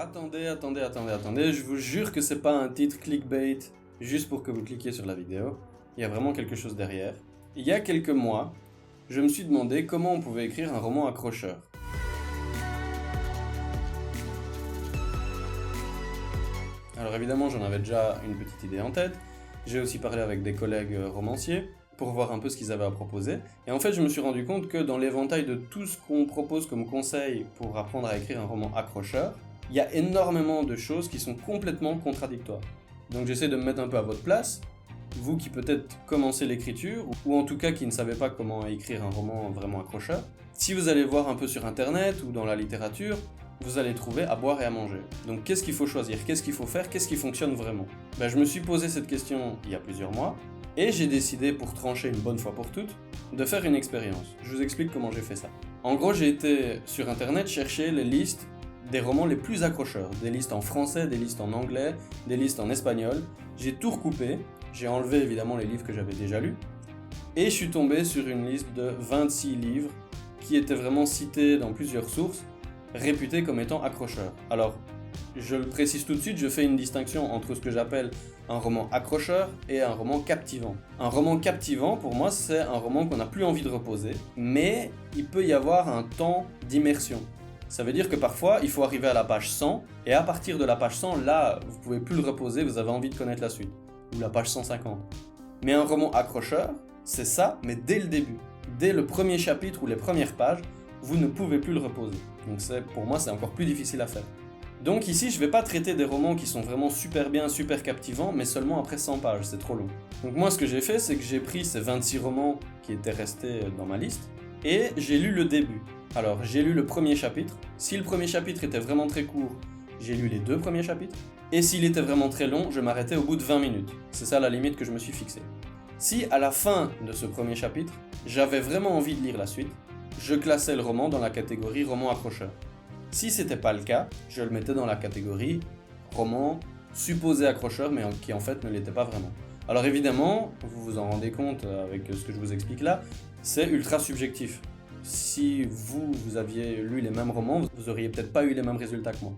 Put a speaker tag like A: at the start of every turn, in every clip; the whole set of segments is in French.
A: Attendez, je vous jure que c'est pas un titre clickbait juste pour que vous cliquiez sur la vidéo. Il y a vraiment quelque chose derrière. Il y a quelques mois, je me suis demandé comment on pouvait écrire un roman accrocheur. Alors évidemment, j'en avais déjà une petite idée en tête. J'ai aussi parlé avec des collègues romanciers pour voir un peu ce qu'ils avaient à proposer. Et en fait, je me suis rendu compte que dans l'éventail de tout ce qu'on propose comme conseil pour apprendre à écrire un roman accrocheur, il y a énormément de choses qui sont complètement contradictoires. Donc j'essaie de me mettre un peu à votre place, vous qui peut-être commencez l'écriture, ou en tout cas qui ne savez pas comment écrire un roman vraiment accrocheur. Si vous allez voir un peu sur internet ou dans la littérature, vous allez trouver à boire et à manger. Donc qu'est-ce qu'il faut choisir? Qu'est-ce qu'il faut faire? Qu'est-ce qui fonctionne vraiment? Je me suis posé cette question il y a plusieurs mois, et j'ai décidé, pour trancher une bonne fois pour toutes, de faire une expérience. Je vous explique comment j'ai fait ça. En gros, j'ai été sur internet chercher les listes des romans les plus accrocheurs. Des listes en français, des listes en anglais, des listes en espagnol. J'ai tout recoupé, j'ai enlevé évidemment les livres que j'avais déjà lus, et je suis tombé sur une liste de 26 livres qui étaient vraiment cités dans plusieurs sources, réputés comme étant accrocheurs. Alors, je le précise tout de suite, je fais une distinction entre ce que j'appelle un roman accrocheur et un roman captivant. Un roman captivant, pour moi, c'est un roman qu'on n'a plus envie de reposer, mais il peut y avoir un temps d'immersion. Ça veut dire que parfois, il faut arriver à la page 100, et à partir de la page 100, là, vous pouvez plus le reposer, vous avez envie de connaître la suite. Ou la page 150. Mais un roman accrocheur, c'est ça, mais dès le début. Dès le premier chapitre ou les premières pages, vous ne pouvez plus le reposer. Donc pour moi, c'est encore plus difficile à faire. Donc ici, je ne vais pas traiter des romans qui sont vraiment super bien, super captivants, mais seulement après 100 pages, c'est trop long. Donc moi, ce que j'ai fait, c'est que j'ai pris ces 26 romans qui étaient restés dans ma liste, et j'ai lu le début. Alors, j'ai lu le premier chapitre. Si le premier chapitre était vraiment très court, j'ai lu les 2 premiers chapitres. Et s'il était vraiment très long, je m'arrêtais au bout de 20 minutes. C'est ça la limite que je me suis fixée. Si à la fin de ce premier chapitre, j'avais vraiment envie de lire la suite, je classais le roman dans la catégorie roman accrocheur. Si c'était pas le cas, je le mettais dans la catégorie roman supposé accrocheur, mais qui en fait ne l'était pas vraiment. Alors évidemment, vous vous en rendez compte avec ce que je vous explique là, c'est ultra subjectif. Si vous aviez lu les mêmes romans, vous auriez peut-être pas eu les mêmes résultats que moi.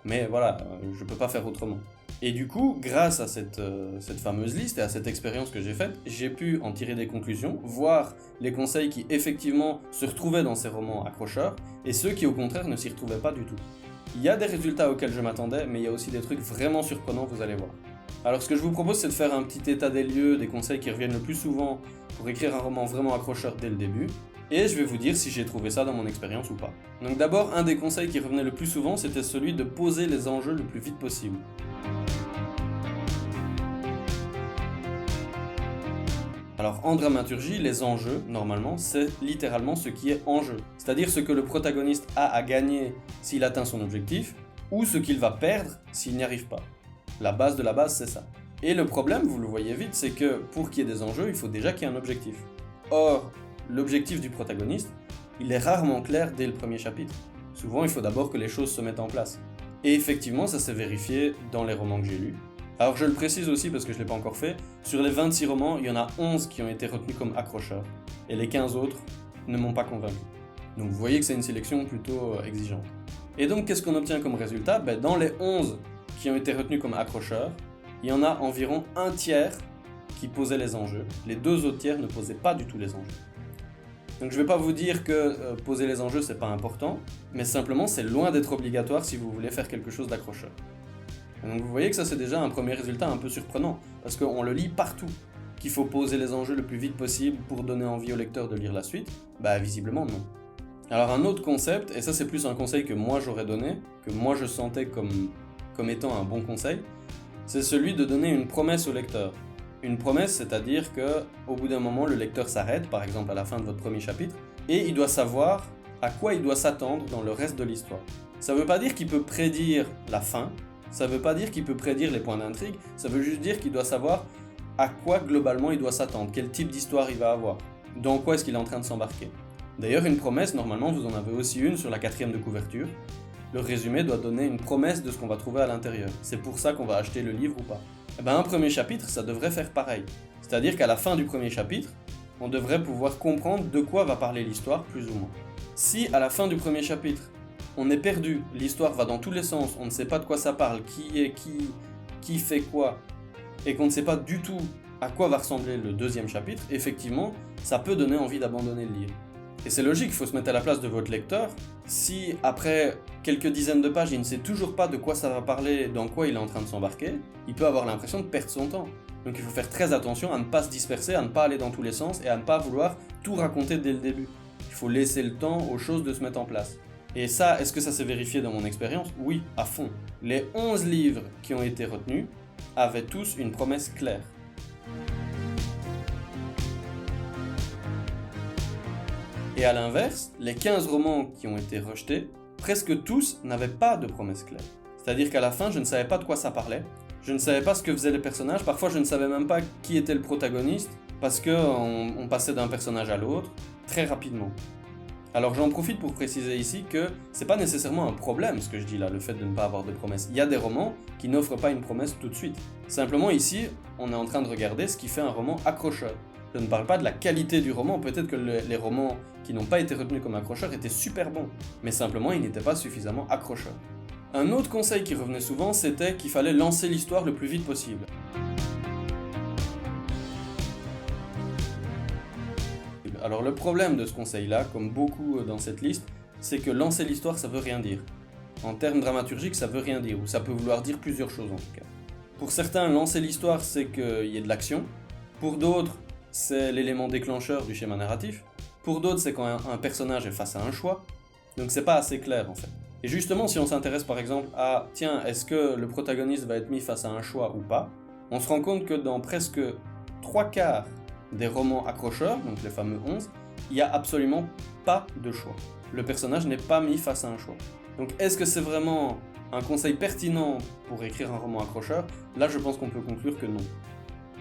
A: Mais voilà, je peux pas faire autrement. Et du coup, grâce à cette fameuse liste et à cette expérience que j'ai faite, j'ai pu en tirer des conclusions, voir les conseils qui effectivement se retrouvaient dans ces romans accrocheurs, et ceux qui au contraire ne s'y retrouvaient pas du tout. Il y a des résultats auxquels je m'attendais, mais il y a aussi des trucs vraiment surprenants, vous allez voir. Alors ce que je vous propose, c'est de faire un petit état des lieux, des conseils qui reviennent le plus souvent pour écrire un roman vraiment accrocheur dès le début, et je vais vous dire si j'ai trouvé ça dans mon expérience ou pas. Donc d'abord, un des conseils qui revenait le plus souvent, c'était celui de poser les enjeux le plus vite possible. Alors en dramaturgie, les enjeux, normalement, c'est littéralement ce qui est en jeu. C'est-à-dire ce que le protagoniste a à gagner s'il atteint son objectif, ou ce qu'il va perdre s'il n'y arrive pas. La base de la base, c'est ça. Et le problème, vous le voyez vite, c'est que pour qu'il y ait des enjeux, il faut déjà qu'il y ait un objectif. Or, l'objectif du protagoniste, il est rarement clair dès le premier chapitre. Souvent, il faut d'abord que les choses se mettent en place. Et effectivement, ça s'est vérifié dans les romans que j'ai lus. Alors je le précise aussi parce que je ne l'ai pas encore fait, sur les 26 romans, il y en a 11 qui ont été retenus comme accrocheurs, et les 15 autres ne m'ont pas convaincu. Donc vous voyez que c'est une sélection plutôt exigeante. Et donc qu'est-ce qu'on obtient comme résultat? Dans les 11 qui ont été retenus comme accrocheurs, il y en a environ un tiers qui posaient les enjeux, les 2 autres tiers ne posaient pas du tout les enjeux. Donc je ne vais pas vous dire que poser les enjeux c'est pas important, mais simplement c'est loin d'être obligatoire si vous voulez faire quelque chose d'accrocheur. Donc vous voyez que ça c'est déjà un premier résultat un peu surprenant, parce qu'on le lit partout. Qu'il faut poser les enjeux le plus vite possible pour donner envie au lecteur de lire la suite, visiblement non. Alors un autre concept, et ça c'est plus un conseil que moi j'aurais donné, que moi je sentais comme étant un bon conseil, c'est celui de donner une promesse au lecteur. Une promesse, c'est-à-dire que au bout d'un moment le lecteur s'arrête, par exemple à la fin de votre premier chapitre, et il doit savoir à quoi il doit s'attendre dans le reste de l'histoire. Ça veut pas dire qu'il peut prédire la fin, ça veut pas dire qu'il peut prédire les points d'intrigue, ça veut juste dire qu'il doit savoir à quoi globalement il doit s'attendre, quel type d'histoire il va avoir, dans quoi est-ce qu'il est en train de s'embarquer. D'ailleurs, une promesse, normalement, vous en avez aussi une sur la 4e de couverture. Le résumé doit donner une promesse de ce qu'on va trouver à l'intérieur. C'est pour ça qu'on va acheter le livre ou pas. Un premier chapitre, ça devrait faire pareil. C'est-à-dire qu'à la fin du premier chapitre, on devrait pouvoir comprendre de quoi va parler l'histoire, plus ou moins. Si à la fin du premier chapitre, on est perdu, l'histoire va dans tous les sens, on ne sait pas de quoi ça parle, qui est qui fait quoi, et qu'on ne sait pas du tout à quoi va ressembler le deuxième chapitre, effectivement, ça peut donner envie d'abandonner le livre. Et c'est logique, il faut se mettre à la place de votre lecteur. Si après quelques dizaines de pages, il ne sait toujours pas de quoi ça va parler, dans quoi il est en train de s'embarquer, il peut avoir l'impression de perdre son temps. Donc il faut faire très attention à ne pas se disperser, à ne pas aller dans tous les sens et à ne pas vouloir tout raconter dès le début. Il faut laisser le temps aux choses de se mettre en place. Et ça, est-ce que ça s'est vérifié dans mon expérience? Oui, à fond. Les 11 livres qui ont été retenus avaient tous une promesse claire. Et à l'inverse, les 15 romans qui ont été rejetés, presque tous n'avaient pas de promesse claire. C'est-à-dire qu'à la fin, je ne savais pas de quoi ça parlait, je ne savais pas ce que faisaient les personnages, parfois je ne savais même pas qui était le protagoniste, parce qu'on passait d'un personnage à l'autre très rapidement. Alors j'en profite pour préciser ici que c'est pas nécessairement un problème ce que je dis là, le fait de ne pas avoir de promesse. Il y a des romans qui n'offrent pas une promesse tout de suite. Simplement ici, on est en train de regarder ce qui fait un roman accrocheur. Je ne parle pas de la qualité du roman, peut-être que les romans qui n'ont pas été retenus comme accrocheurs étaient super bons, mais simplement ils n'étaient pas suffisamment accrocheurs. Un autre conseil qui revenait souvent, c'était qu'il fallait lancer l'histoire le plus vite possible. Alors le problème de ce conseil-là, comme beaucoup dans cette liste, c'est que lancer l'histoire, ça veut rien dire. En termes dramaturgiques, ça veut rien dire, ou ça peut vouloir dire plusieurs choses en tout cas. Pour certains, lancer l'histoire, c'est qu'il y ait de l'action. Pour d'autres, c'est l'élément déclencheur du schéma narratif. Pour d'autres, c'est quand un personnage est face à un choix. Donc c'est pas assez clair en fait. Et justement, si on s'intéresse par exemple à, tiens, est-ce que le protagoniste va être mis face à un choix ou pas, on se rend compte que dans presque 3/4 des romans accrocheurs, donc les fameux 11, il n'y a absolument pas de choix. Le personnage n'est pas mis face à un choix. Donc est-ce que c'est vraiment un conseil pertinent pour écrire un roman accrocheur? Là, je pense qu'on peut conclure que non.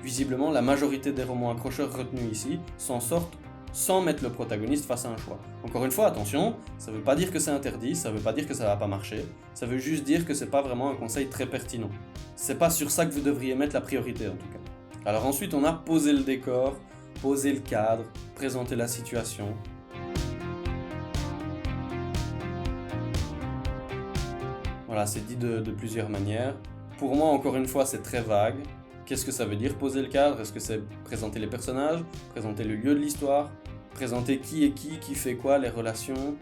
A: Visiblement, la majorité des romans accrocheurs retenus ici s'en sortent sans mettre le protagoniste face à un choix. Encore une fois, attention, ça ne veut pas dire que c'est interdit, ça ne veut pas dire que ça ne va pas marcher, ça veut juste dire que c'est pas vraiment un conseil très pertinent. C'est pas sur ça que vous devriez mettre la priorité en tout cas. Alors ensuite, on a posé le décor, posé le cadre, présenté la situation. Voilà, c'est dit de plusieurs manières. Pour moi, encore une fois, c'est très vague. Qu'est-ce que ça veut dire poser le cadre? Est-ce que c'est présenter les personnages, présenter le lieu de l'histoire, présenter qui est qui fait quoi, les relations,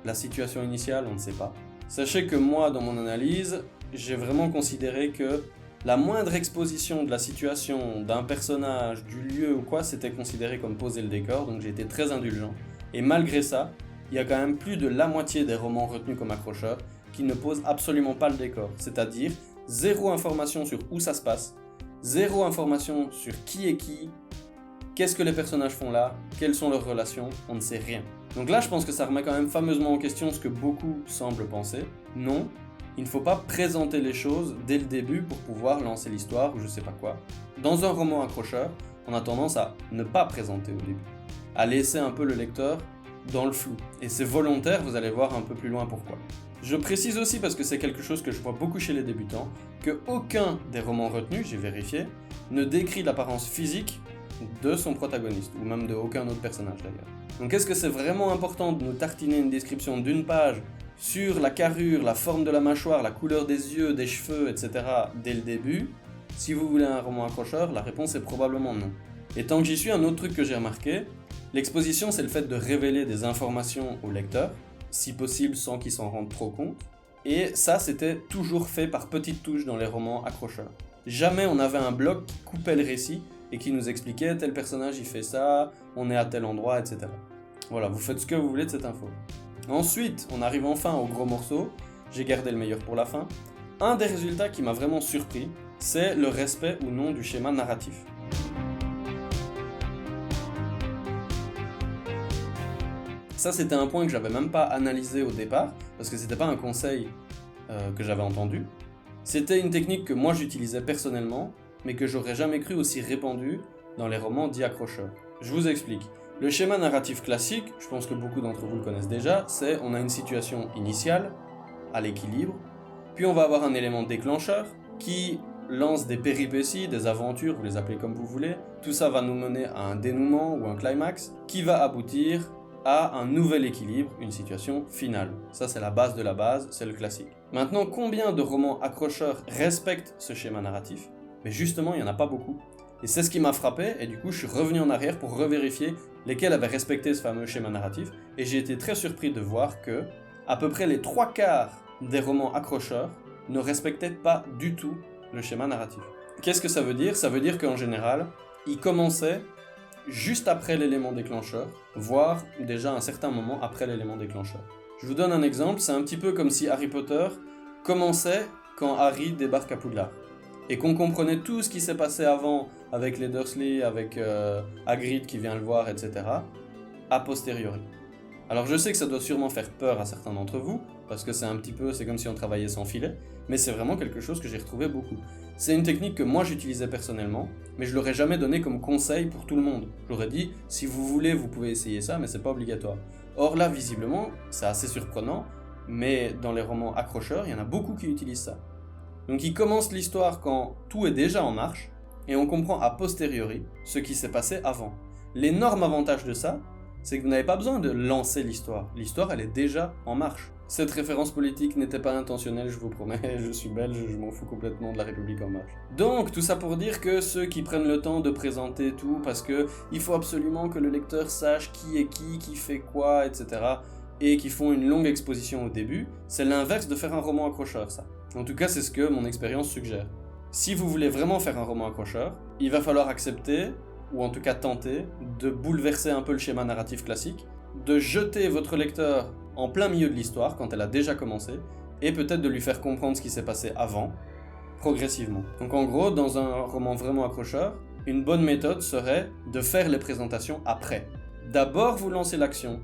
A: la situation initiale, on ne sait pas. Sachez que moi, dans mon analyse, j'ai vraiment considéré que la moindre exposition de la situation, d'un personnage, du lieu ou quoi, c'était considéré comme poser le décor, donc j'ai été très indulgent. Et malgré ça, il y a quand même plus de la moitié des romans retenus comme accrocheurs qui ne posent absolument pas le décor, c'est-à-dire zéro information sur où ça se passe, zéro information sur qui est qui, qu'est-ce que les personnages font là, quelles sont leurs relations, on ne sait rien. Donc là, je pense que ça remet quand même fameusement en question ce que beaucoup semblent penser. Non, il ne faut pas présenter les choses dès le début pour pouvoir lancer l'histoire ou je sais pas quoi. Dans un roman accrocheur, on a tendance à ne pas présenter au début, à laisser un peu le lecteur dans le flou. Et c'est volontaire, vous allez voir un peu plus loin pourquoi. Je précise aussi, parce que c'est quelque chose que je vois beaucoup chez les débutants, que aucun des romans retenus, j'ai vérifié, ne décrit l'apparence physique de son protagoniste, ou même de aucun autre personnage d'ailleurs. Donc est-ce que c'est vraiment important de nous tartiner une description d'une page sur la carrure, la forme de la mâchoire, la couleur des yeux, des cheveux, etc. dès le début? Si vous voulez un roman accrocheur, la réponse est probablement non. Et tant que j'y suis, un autre truc que j'ai remarqué, l'exposition c'est le fait de révéler des informations au lecteur, si possible sans qu'il s'en rende trop compte, et ça c'était toujours fait par petites touches dans les romans accrocheurs. Jamais on avait un bloc qui coupait le récit et qui nous expliquait tel personnage il fait ça, on est à tel endroit, etc. Voilà, vous faites ce que vous voulez de cette info. Ensuite, on arrive enfin au gros morceau, j'ai gardé le meilleur pour la fin. Un des résultats qui m'a vraiment surpris, c'est le respect ou non du schéma narratif. Ça, c'était un point que j'avais même pas analysé au départ, parce que c'était pas un conseil que j'avais entendu. C'était une technique que moi j'utilisais personnellement, mais que j'aurais jamais cru aussi répandue dans les romans dits accrocheurs. Je vous explique. Le schéma narratif classique, je pense que beaucoup d'entre vous le connaissent déjà, c'est on a une situation initiale, à l'équilibre, puis on va avoir un élément déclencheur qui lance des péripéties, des aventures, vous les appelez comme vous voulez. Tout ça va nous mener à un dénouement ou un climax qui va aboutir à un nouvel équilibre, une situation finale. Ça, c'est la base de la base, c'est le classique. Maintenant, combien de romans accrocheurs respectent ce schéma narratif? Mais justement, il n'y en a pas beaucoup. Et c'est ce qui m'a frappé, et du coup, je suis revenu en arrière pour revérifier lesquels avaient respecté ce fameux schéma narratif, et j'ai été très surpris de voir que, à peu près les 3/4 des romans accrocheurs ne respectaient pas du tout le schéma narratif. Qu'est-ce que ça veut dire? Ça veut dire qu'en général, ils commençaient juste après l'élément déclencheur, voire déjà un certain moment après l'élément déclencheur. Je vous donne un exemple, c'est un petit peu comme si Harry Potter commençait quand Harry débarque à Poudlard. Et qu'on comprenait tout ce qui s'est passé avant avec les Dursley, avec Hagrid qui vient le voir, etc. a posteriori. Alors je sais que ça doit sûrement faire peur à certains d'entre vous, parce que c'est comme si on travaillait sans filet, mais c'est vraiment quelque chose que j'ai retrouvé beaucoup. C'est une technique que moi j'utilisais personnellement, mais je l'aurais jamais donné comme conseil pour tout le monde. J'aurais dit, si vous voulez, vous pouvez essayer ça, mais c'est pas obligatoire. Or là, visiblement, c'est assez surprenant, mais dans les romans accrocheurs, il y en a beaucoup qui utilisent ça. Donc ils commencent l'histoire quand tout est déjà en marche, et on comprend a posteriori ce qui s'est passé avant. L'énorme avantage de ça, c'est que vous n'avez pas besoin de lancer l'histoire. L'histoire, elle est déjà en marche. Cette référence politique n'était pas intentionnelle, je vous promets, je suis belge, je m'en fous complètement de la République en marche. Donc, tout ça pour dire que ceux qui prennent le temps de présenter tout, parce que il faut absolument que le lecteur sache qui est qui fait quoi, etc., et qui font une longue exposition au début, c'est l'inverse de faire un roman accrocheur, ça. En tout cas, c'est ce que mon expérience suggère. Si vous voulez vraiment faire un roman accrocheur, il va falloir accepter, ou en tout cas tenter, de bouleverser un peu le schéma narratif classique, de jeter votre lecteur en plein milieu de l'histoire, quand elle a déjà commencé, et peut-être de lui faire comprendre ce qui s'est passé avant, progressivement. Donc en gros, dans un roman vraiment accrocheur, une bonne méthode serait de faire les présentations après. D'abord vous lancez l'action,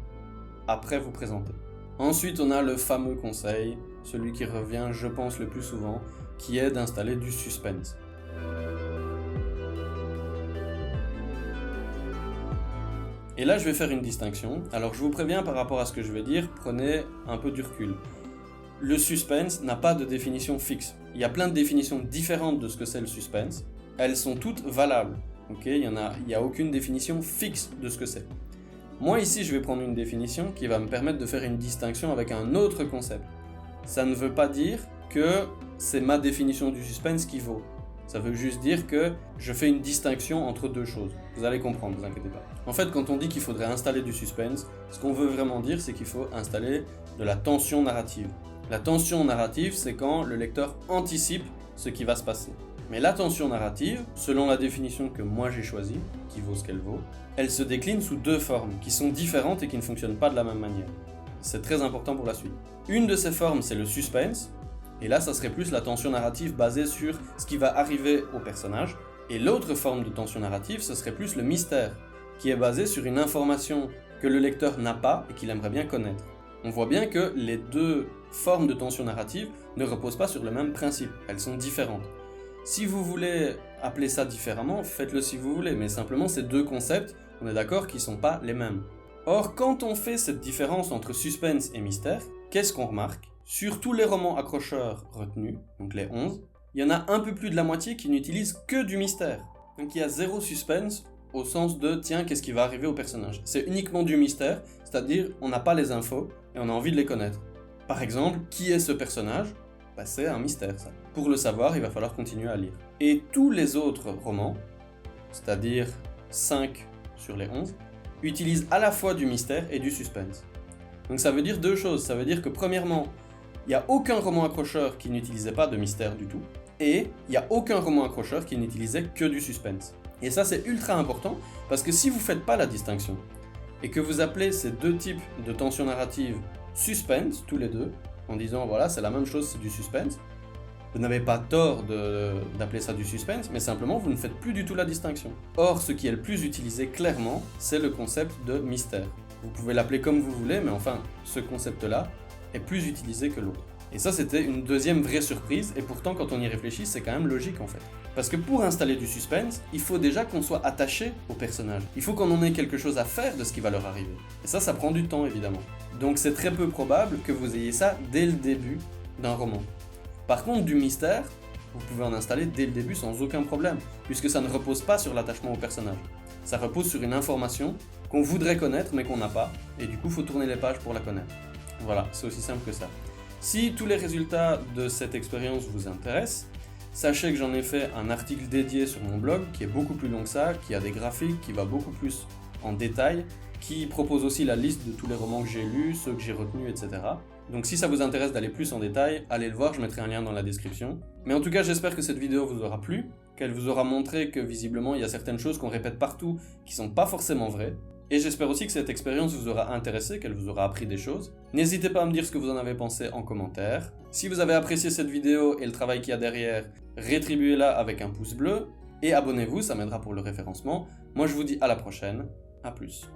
A: après vous présentez. Ensuite on a le fameux conseil, celui qui revient je pense le plus souvent, qui est d'installer du suspense. Et là, je vais faire une distinction. Alors, je vous préviens par rapport à ce que je vais dire, prenez un peu du recul. Le suspense n'a pas de définition fixe. Il y a plein de définitions différentes de ce que c'est le suspense. Elles sont toutes valables. Okay, il n'y a aucune définition fixe de ce que c'est. Moi, ici, je vais prendre une définition qui va me permettre de faire une distinction avec un autre concept. Ça ne veut pas dire que c'est ma définition du suspense qui vaut. Ça veut juste dire que je fais une distinction entre deux choses. Vous allez comprendre, ne vous inquiétez pas. En fait, quand on dit qu'il faudrait installer du suspense, ce qu'on veut vraiment dire, c'est qu'il faut installer de la tension narrative. La tension narrative, c'est quand le lecteur anticipe ce qui va se passer. Mais la tension narrative, selon la définition que moi j'ai choisie, qui vaut ce qu'elle vaut, elle se décline sous deux formes, qui sont différentes et qui ne fonctionnent pas de la même manière. C'est très important pour la suite. Une de ces formes, c'est le suspense, et là, ça serait plus la tension narrative basée sur ce qui va arriver au personnage. Et l'autre forme de tension narrative, ce serait plus le mystère, qui est basé sur une information que le lecteur n'a pas et qu'il aimerait bien connaître. On voit bien que les deux formes de tension narrative ne reposent pas sur le même principe, elles sont différentes. Si vous voulez appeler ça différemment, faites-le si vous voulez, mais simplement ces deux concepts, on est d'accord qu'ils ne sont pas les mêmes. Or, quand on fait cette différence entre suspense et mystère, qu'est-ce qu'on remarque ? Sur tous les romans accrocheurs retenus, donc les 11, il y en a un peu plus de la moitié qui n'utilisent que du mystère. Donc il y a zéro suspense au sens de tiens, qu'est-ce qui va arriver au personnage. C'est uniquement du mystère, c'est-à-dire on n'a pas les infos et on a envie de les connaître. Par exemple, qui est ce personnage ? C'est un mystère ça. Pour le savoir, il va falloir continuer à lire. Et tous les autres romans, c'est-à-dire 5 sur les 11, utilisent à la fois du mystère et du suspense. Donc ça veut dire deux choses, ça veut dire que premièrement, il n'y a aucun roman accrocheur qui n'utilisait pas de mystère du tout, et il n'y a aucun roman accrocheur qui n'utilisait que du suspense. Et ça c'est ultra important, parce que si vous ne faites pas la distinction, et que vous appelez ces deux types de tension narrative suspense, tous les deux, en disant voilà c'est la même chose, c'est du suspense, vous n'avez pas tort d'appeler ça du suspense, mais simplement vous ne faites plus du tout la distinction. Or, ce qui est le plus utilisé clairement, c'est le concept de mystère. Vous pouvez l'appeler comme vous voulez, mais enfin, ce concept-là est plus utilisé que l'autre. Et ça, c'était une deuxième vraie surprise, et pourtant, quand on y réfléchit, c'est quand même logique en fait. Parce que pour installer du suspense, il faut déjà qu'on soit attaché au personnage. Il faut qu'on en ait quelque chose à faire de ce qui va leur arriver. Et ça prend du temps, évidemment. Donc c'est très peu probable que vous ayez ça dès le début d'un roman. Par contre, du mystère, vous pouvez en installer dès le début sans aucun problème, puisque ça ne repose pas sur l'attachement au personnage. Ça repose sur une information qu'on voudrait connaître mais qu'on n'a pas, et du coup il faut tourner les pages pour la connaître. Voilà, c'est aussi simple que ça. Si tous les résultats de cette expérience vous intéressent, sachez que j'en ai fait un article dédié sur mon blog qui est beaucoup plus long que ça, qui a des graphiques, qui va beaucoup plus en détail, qui propose aussi la liste de tous les romans que j'ai lus, ceux que j'ai retenus, etc. Donc si ça vous intéresse d'aller plus en détail, allez le voir, je mettrai un lien dans la description. Mais en tout cas, j'espère que cette vidéo vous aura plu, qu'elle vous aura montré que visiblement il y a certaines choses qu'on répète partout qui sont pas forcément vraies. Et j'espère aussi que cette expérience vous aura intéressé, qu'elle vous aura appris des choses. N'hésitez pas à me dire ce que vous en avez pensé en commentaire. Si vous avez apprécié cette vidéo et le travail qu'il y a derrière, rétribuez-la avec un pouce bleu. Et abonnez-vous, ça m'aidera pour le référencement. Moi je vous dis à la prochaine, à plus.